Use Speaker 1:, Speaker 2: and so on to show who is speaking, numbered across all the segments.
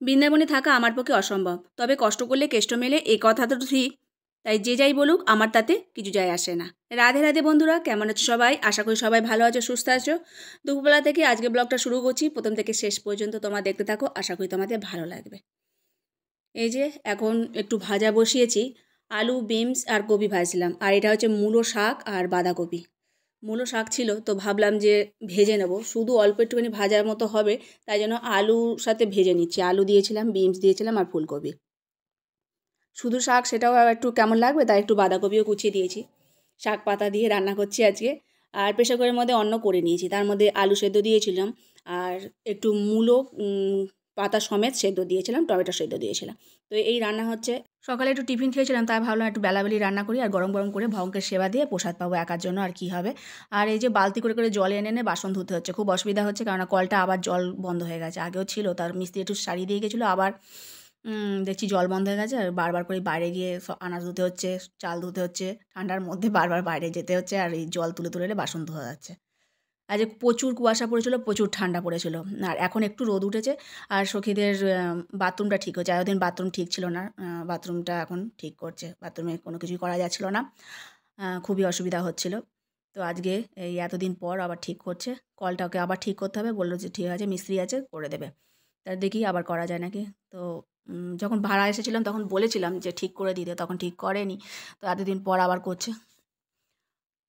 Speaker 1: বৃন্দাবনে থাকা আমার পক্ষে অসম্ভব, তবে কষ্ট করলে কেষ্ট মেলে, এই কথা তো ঠিক। তাই যে যাই বলুক আমার তাতে কিছু যায় আসে না। রাধে রাধে বন্ধুরা, কেমন আছো সবাই? আশা করি সবাই ভালো আছো, সুস্থ আছো। দুপুরবেলা থেকে আজকে ব্লগটা শুরু করছি, প্রথম থেকে শেষ পর্যন্ত তোমরা দেখতে থাকো, আশা করি তোমাদের ভালো লাগবে। এই যে এখন একটু ভাজা বসিয়েছি, আলু বিনস আর কপি ভাজছিলাম, আর এটা হচ্ছে মূলো শাক আর বাঁধাকপি। মূলো শাক ছিল তো ভাবলাম যে ভেজে নেব, শুধু অল্প একটুখানি ভাজার মতো হবে, তাই জন্য আলুর সাথে ভেজে নিচ্ছি। আলু দিয়েছিলাম, বিনস দিয়েছিলাম আর ফুলকপি। শুধু শাক সেটাও আর একটু কেমন লাগবে, তাই একটু বাঁধাকপিও কুচিয়ে দিয়েছি। শাক পাতা দিয়ে রান্না করছি আজকে। আর প্রেসার কুকারের মধ্যে অন্ন করে নিয়েছি, তার মধ্যে আলু সেদ্ধ দিয়েছিলাম আর একটু মূলো পাতা সমেত সেদ্ধ দিয়েছিলাম, টমেটো সেদ্ধ দিয়েছিলাম। তো এই রান্না হচ্ছে। সকালে একটু টিফিন খেয়েছিলাম, তাই ভাবলাম একটু বেলাবেলি রান্না করি আর গরম গরম করে ভগবানকে সেবা দিয়ে প্রসাদ পাবো একার জন্য, আর কি হবে। আর এই যে বালতি করে করে জল এনে এনে বাসন ধুতে হচ্ছে, খুব অসুবিধা হচ্ছে, কারণ কলটা আবার জল বন্ধ হয়ে গেছে। আগেও ছিল, তার মিস্ত্রি একটু সারিয়ে দিয়ে গেছিলো, আবার দেখছি জল বন্ধ হয়ে গেছে। আর বারবার করে বাইরে গিয়ে আনাজ ধুতে হচ্ছে, চাল ধুতে হচ্ছে, ঠান্ডার মধ্যে বারবার বাইরে যেতে হচ্ছে, আর এই জল তুলে তুলে এনে বাসন ধোয়া যাচ্ছে। আজ প্রচুর কুয়াশা পড়েছিল, প্রচুর ঠান্ডা পড়েছিল। আর এখন একটু রোদ উঠেছে। আর সখীদের বাথরুমটা ঠিক হচ্ছে, এতদিন বাথরুম ঠিক ছিল না, বাথরুমটা এখন ঠিক করছে। বাথরুমে কোনো কিছুই করা যাচ্ছিল না, খুবই অসুবিধা হচ্ছিল। তো আজকে এই এতদিন পর আবার ঠিক করছে। কলটাকে আবার ঠিক করতে হবে, বললো যে ঠিক আছে, মিস্ত্রি আছে, করে দেবে। তা দেখি আবার করা যায় নাকি। তো যখন ভাড়া এসেছিলাম তখন বলেছিলাম যে ঠিক করে দিতে, তখন ঠিক করেনি। তো এতদিন পর আবার করছে।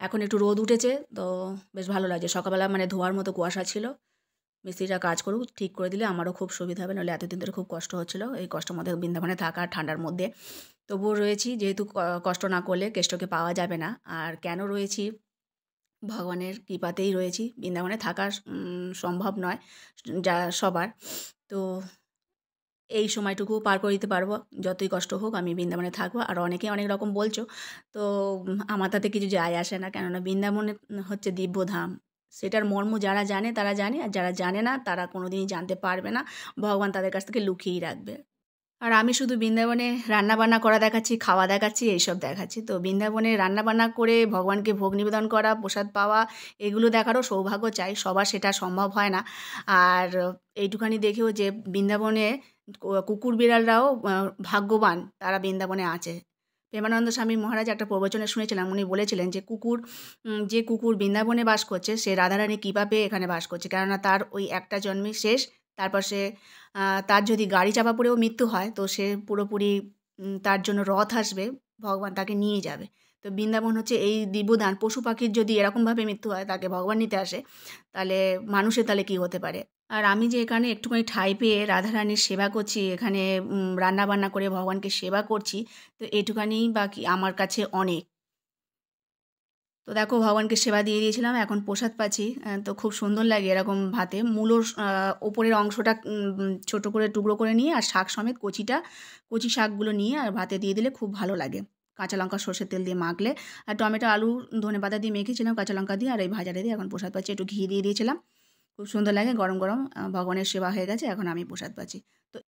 Speaker 1: এখন একটু রোদ উঠেছে তো বেশ ভালো লাগছে। সকালবেলা মানে ধোয়ার মতো কুয়াশা ছিল। মিস্ত্রিরা কাজ করুক, ঠিক করে দিলে আমারও খুব সুবিধা হবে, নাহলে এতদিন ধরে খুব কষ্ট হচ্ছিলো এই কষ্টের মধ্যে, বৃন্দাবনে থাকা ঠান্ডার মধ্যে। তবুও রয়েছি, যেহেতু কষ্ট না করলে কেষ্টকে পাওয়া যাবে না। আর কেন রয়েছি? ভগবানের কৃপাতেই রয়েছি। বৃন্দাবনে থাকা সম্ভব নয় যা সবার। তো এই সময়টুকু পার করে দিতে পারবো, যতই কষ্ট হোক আমি বৃন্দাবনে থাকবো। আর অনেকে অনেক রকম বলছো, তো আমার তাতে কিছু যায় আসে না, কেননা বৃন্দাবনে হচ্ছে দিব্যধাম। সেটার মর্ম যারা জানে তারা জানে, আর যারা জানে না তারা কোনো দিনই জানতে পারবে না। ভগবান তাদের কাছ থেকে লুকিয়েই রাখবে। আর আমি শুধু বৃন্দাবনে রান্নাবান্না করা দেখাচ্ছি, খাওয়া দেখাচ্ছি, এইসব দেখাচ্ছি। তো বৃন্দাবনে রান্নাবান্না করে ভগবানকে ভোগ নিবেদন করা, প্রসাদ পাওয়া, এগুলো দেখারও সৌভাগ্য চাই। সবার সেটা সম্ভব হয় না। আর এইটুখানি দেখেও যে বৃন্দাবনে কুকুর বিড়ালরাও ভাগ্যবান, তারা বৃন্দাবনে আছে। প্রেমানন্দ স্বামী মহারাজ একটা প্রবচনে শুনেছিলাম, উনি বলেছিলেন যে যে কুকুর বৃন্দাবনে বাস করছে সে রাধারানী কৃপা পেয়ে এখানে বাস করছে, কেননা তার ওই একটা জন্মই শেষ। তারপর সে তার যদি গাড়ি চাপা পড়েও মৃত্যু হয় তো সে পুরোপুরি তার জন্য রথ আসবে, ভগবান তাকে নিয়ে যাবে। তো বৃন্দাবন হচ্ছে এই দিব্যদান। পশু পাখির যদি এরকমভাবে মৃত্যু হয়, তাকে ভগবান নিতে আসে, তাহলে মানুষের তাহলে কী হতে পারে। আর আমি যে এখানে একটুখানি ঠাঁই পেয়ে রাধারানীর সেবা করছি, এখানে রান্নাবান্না করে ভগবানকে সেবা করছি, তো এটুখানিই বা কি আমার কাছে অনেক। তো দেখো ভগবানকে সেবা দিয়ে দিয়েছিলাম, এখন প্রসাদ পাচ্ছি। তো খুব সুন্দর লাগে এরকম ভাতে। মূলোর ওপরের অংশটা ছোটো করে টুকরো করে নিয়ে, আর শাক সমেত কচি শাকগুলো নিয়ে আর ভাতে দিয়ে দিলে খুব ভালো লাগে। কাঁচা লঙ্কা সর্ষের তেল দিয়ে মাখলে, আর টমেটো আলু ধনেপাতা দিয়ে মেখেছিলাম কাঁচা লঙ্কা দিয়ে, আর এই ভাজাটা দিয়ে এখন প্রসাদ পাচ্ছি। একটু ঘি দিয়ে দিয়েছিলাম, খুব সুন্দর লাগে। গরম গরম ভগবানের সেবা হয়ে গেছে, এখন আমি প্রসাদ পাচ্ছি।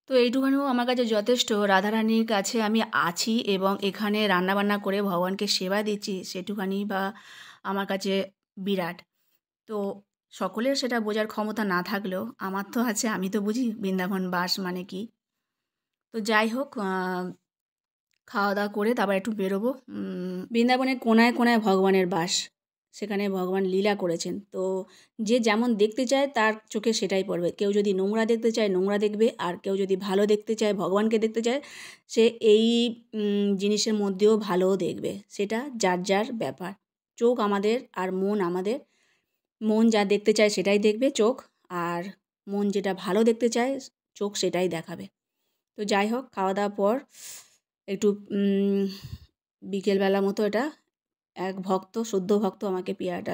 Speaker 1: তো এইটুখানিও আমার কাছে যথেষ্ট। রাধারানীর কাছে আমি আছি এবং এখানে রান্নাবান্না করে ভগবানকে সেবা দিচ্ছি, সেটুখানি বা আমার কাছে বিরাট। তো সকলের সেটা বোঝার ক্ষমতা না থাকলেও আমার তো আছে, আমি তো বুঝি বৃন্দাবন বাস মানে কি। তো যাই হোক, খাওয়া দাওয়া করে তারপর একটু বেরোবো। বৃন্দাবনের কোনায় কোনায় ভগবানের বাস, সেখানে ভগবান লীলা করেছেন। তো যে যেমন দেখতে চায় তার চোখে সেটাই পড়বে। কেউ যদি নোংরা দেখতে চায় নোংরা দেখবে, আর কেউ যদি ভালো দেখতে চায়, ভগবানকে দেখতে চায়, সে এই জিনিসের মধ্যেও ভালোও দেখবে। সেটা যার যার ব্যাপার। চোখ আমাদের আর মন আমাদের। মন যা দেখতে চায় সেটাই দেখবে চোখ, আর মন যেটা ভালো দেখতে চায় চোখ সেটাই দেখাবে। তো যাই হোক, খাওয়া দাওয়ার পর একটু বিকেলবেলা মতো এটা এক ভক্ত, শুদ্ধ ভক্ত আমাকে পেয়ারাটা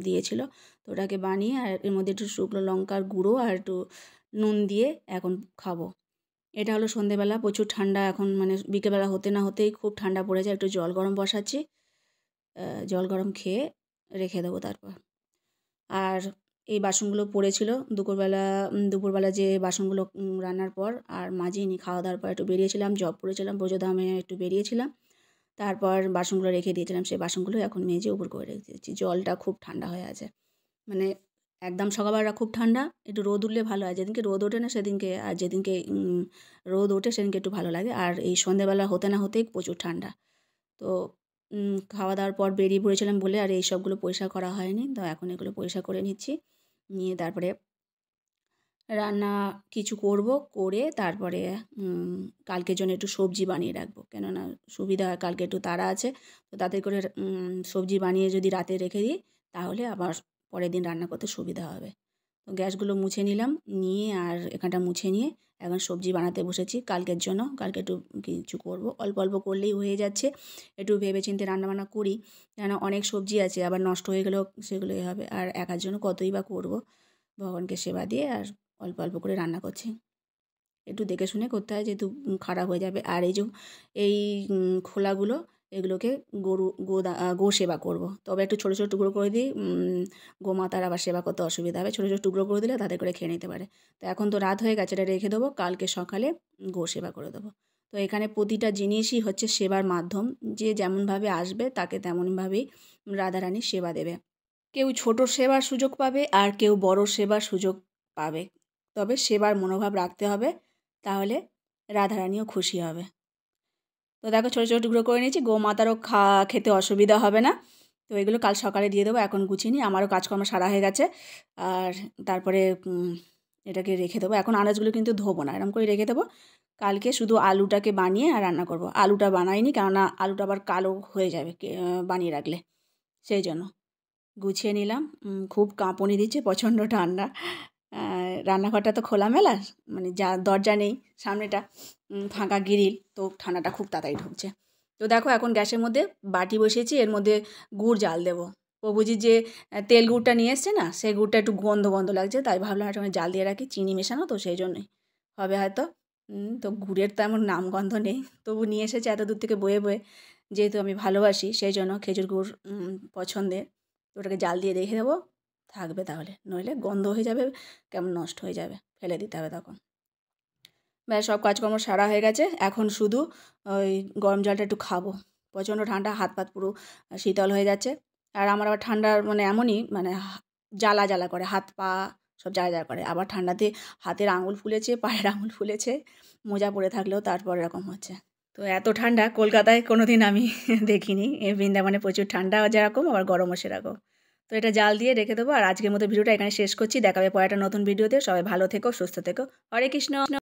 Speaker 1: দিয়েছিল। তো ওটাকে বানিয়ে আর এর মধ্যে একটু শুকনো লঙ্কার গুঁড়ো আর একটু নুন দিয়ে এখন খাবো। এটা হলো সন্ধেবেলা, প্রচুর ঠান্ডা এখন, মানে বিকেলবেলা হতে না হতেই খুব ঠান্ডা পড়ে যায়। একটু জল গরম বসাচ্ছি, জল গরম খেয়ে রেখে দেবো তারপর। আর এই বাসনগুলো পড়েছিল দুপুরবেলা যে বাসনগুলো রান্নার পর আর মাজিনি, খাওয়া দাওয়ার পর একটু বেরিয়েছিলাম, জব করেছিলাম, ব্রজধামে একটু বেরিয়েছিলাম, তারপর বাসনগুলো রেখে দিয়েছিলাম। সেই বাসনগুলো এখন মেজে উপর করে রেখে দিয়েছি। জলটা খুব ঠান্ডা হয়ে আছে, মানে একদম সকালবেলা খুব ঠান্ডা, একটু রোদ উঠলে ভালো হয়। যেদিনকে রোদ ওঠে না সেদিনকে, আর যেদিনকে রোদ ওঠে সেদিনকে একটু ভালো লাগে। আর এই সন্ধ্যেবেলা হতে না হতেই প্রচুর ঠান্ডা। তো খাওয়া দাওয়ার পর বেরিয়ে পড়েছিলাম বলে আর এই সবগুলো পরিষ্কার করা হয়নি। তো এখন এগুলো পরিষ্কার করে নিচ্ছি, নিয়ে তারপরে রান্না কিছু করব, করে তারপরে কালকের জন্য একটু সবজি বানিয়ে রাখবো, কেননা সুবিধা হয়। কালকে একটু তাড়া আছে, তো তাতে করে সবজি বানিয়ে যদি রাতে রেখে দিই তাহলে আবার পরের দিন রান্না করতে সুবিধা হবে। তো গ্যাসগুলো মুছে নিলাম, নিয়ে আর এখানটা মুছে নিয়ে এখন সবজি বানাতে বসেছি কালকের জন্য। কালকে একটু কিছু করব, অল্প অল্প করলেই হয়ে যাচ্ছে। একটু ভেবেচিন্তে রান্নাবান্না করি, কেন অনেক সবজি আছে, আবার নষ্ট হয়ে গেলেও সেগুলোই হবে। আর একার জন্য কতই বা করব, ভগবানকে সেবা দিয়ে আর অল্প অল্প করে রান্না করছি। একটু দেখে শুনে করতে হয়, যেহেতু খারাপ হয়ে যাবে। আর এই খোলাগুলো, এগুলোকে গো সেবা করব। তবে একটু ছোটো ছোটো টুকরো করে দিই, গোমাতার আবার সেবা করতে অসুবিধা হবে। ছোটো ছোটো টুকরো করে দিলে তাদের করে খেয়ে নিতে পারে। তো এখন তো রাত হয়ে গেছে, এটা রেখে দেবো, কালকে সকালে গো সেবা করে দেবো। তো এখানে প্রতিটা জিনিসই হচ্ছে সেবার মাধ্যম। যে যেমনভাবে আসবে তাকে তেমনভাবেই রাধারানী সেবা দেবে। কেউ ছোট সেবার সুযোগ পাবে আর কেউ বড় সেবার সুযোগ পাবে, তবে সেবার মনোভাব রাখতে হবে, তাহলে রাধারানীও খুশি হবে। তো দেখো ছোটো ছোটো টুকরো করে নিয়েছি, গোমাতারও খেতে অসুবিধা হবে না। তো এগুলো কাল সকালে দিয়ে দেবো, এখন গুছিয়ে নিই, আমারও কাজকর্ম সারা হয়ে গেছে। আর তারপরে এটাকে রেখে দেবো। এখন আনাজগুলো কিন্তু ধোবো না, এরকম করে রেখে দেবো। কালকে শুধু আলুটাকে বানিয়ে আর রান্না করব। আলুটা বানাইনি, কেননা আলুটা আবার কালো হয়ে যাবে বানিয়ে রাখলে, সেই জন্য গুছিয়ে নিলাম। খুব কাঁপুনি দিচ্ছে, প্রচণ্ড ঠান্ডা। রান্নাঘরটা তো খোলামেলা, মানে দরজা নেই, সামনেটা ফাঁকা গ্রিল, তো ঠান্ডাটা খুব তাড়াতাড়ি ঢুকছে। তো দেখো এখন গ্যাসের মধ্যে বাটি বসিয়েছি, এর মধ্যে গুড় জাল দেবো। প্রভুজি যে তেল গুড়টা নিয়ে এসছে না, সেই গুড়টা একটু গন্ধ গন্ধ লাগছে, তাই ভাবলাম একটা জাল দিয়ে রাখি, চিনি মেশানো তো সেই জন্যই হবে হয়তো। তো গুড়ের তো এমন নামগন্ধ নেই, তবু নিয়ে এসেছে এত দূর থেকে বয়ে বয়ে, যেহেতু আমি ভালোবাসি সেই জন্য খেজুর গুড় পছন্দের। তো ওটাকে জাল দিয়ে রেখে দেবো, থাকবে তাহলে, নইলে গন্ধ হয়ে যাবে, কেমন নষ্ট হয়ে যাবে, ফেলে দিতে হবে তখন। ব্যাস সব কাজকর্ম সারা হয়ে গেছে, এখন শুধু ওই গরম জলটা একটু খাবো। প্রচণ্ড ঠান্ডা, হাত পাত পুরো শীতল হয়ে যাচ্ছে। আর আমার আবার ঠান্ডার মানে এমনই মানে জ্বালা জ্বালা করে, হাত পা সব জ্বালা জ্বালা করে। আবার ঠান্ডাতে হাতের আঙুল ফুলেছে, পায়ের আঙুল ফুলেছে, মোজা পরে থাকলেও তারপর এরকম হচ্ছে। তো এত ঠান্ডা কলকাতায় কোনো দিন আমি দেখিনি। বৃন্দাবনে প্রচুর ঠান্ডা যেরকম, আবার গরমও সেরকম। তো এটা জাল দিয়ে রেখে দেবো। আর আজকের মতো ভিডিওটা এখানে শেষ করছি, দেখাবে পরে একটা নতুন ভিডিওতে। সবাই ভালো থেকো, সুস্থ থেকো। হরে কৃষ্ণ।